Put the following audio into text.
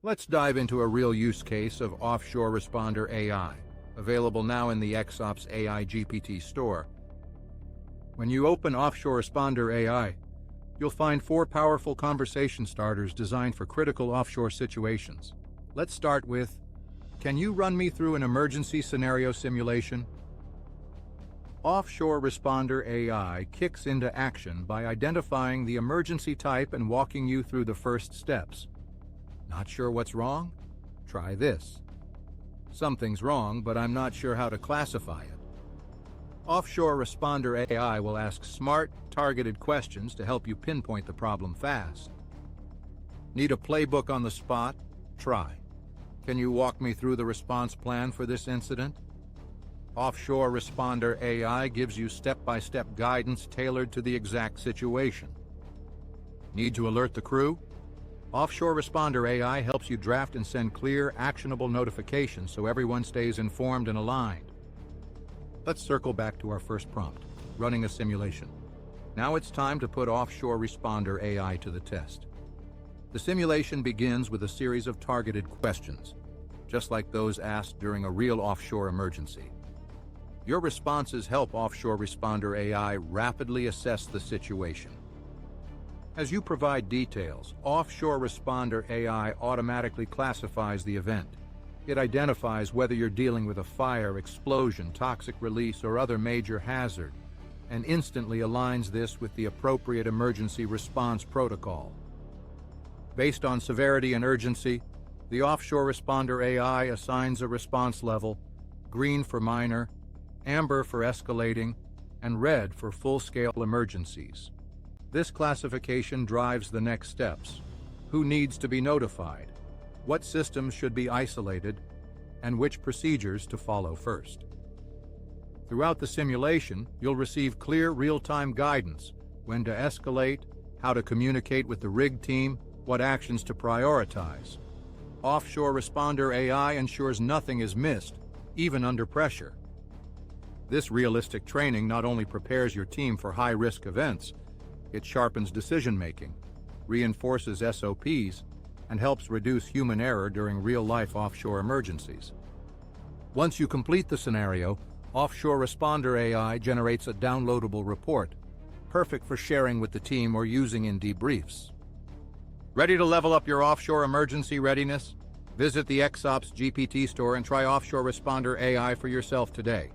Let's dive into a real use case of OffshoreResponder AI, available now in the EXOPS AI GPT Store. When you open OffshoreResponder AI, you'll find 4 powerful conversation starters designed for critical offshore situations. Let's start with, can you run me through an emergency scenario simulation? OffshoreResponder AI kicks into action by identifying the emergency type and walking you through the first steps. Not sure what's wrong? Try this. Something's wrong, but I'm not sure how to classify it. OffshoreResponder AI will ask smart, targeted questions to help you pinpoint the problem fast. Need a playbook on the spot? Try. Can you walk me through the response plan for this incident? OffshoreResponder AI gives you step-by-step guidance tailored to the exact situation. Need to alert the crew? OffshoreResponder AI helps you draft and send clear, actionable notifications so everyone stays informed and aligned. Let's circle back to our first prompt, running a simulation. Now it's time to put OffshoreResponder AI to the test. The simulation begins with a series of targeted questions, just like those asked during a real offshore emergency. Your responses help OffshoreResponder AI rapidly assess the situation. As you provide details, OffshoreResponder AI automatically classifies the event. It identifies whether you're dealing with a fire, explosion, toxic release, or other major hazard, and instantly aligns this with the appropriate emergency response protocol. Based on severity and urgency, the OffshoreResponder AI assigns a response level: green for minor, amber for escalating, and red for full-scale emergencies. This classification drives the next steps. Who needs to be notified? What systems should be isolated? And which procedures to follow first? Throughout the simulation, you'll receive clear real-time guidance: when to escalate, how to communicate with the rig team, what actions to prioritize. OffshoreResponder AI ensures nothing is missed, even under pressure. This realistic training not only prepares your team for high-risk events, it sharpens decision-making, reinforces SOPs, and helps reduce human error during real-life offshore emergencies. Once you complete the scenario, OffshoreResponder AI generates a downloadable report, perfect for sharing with the team or using in debriefs. Ready to level up your offshore emergency readiness? Visit the EXOPS GPT Store and try OffshoreResponder AI for yourself today.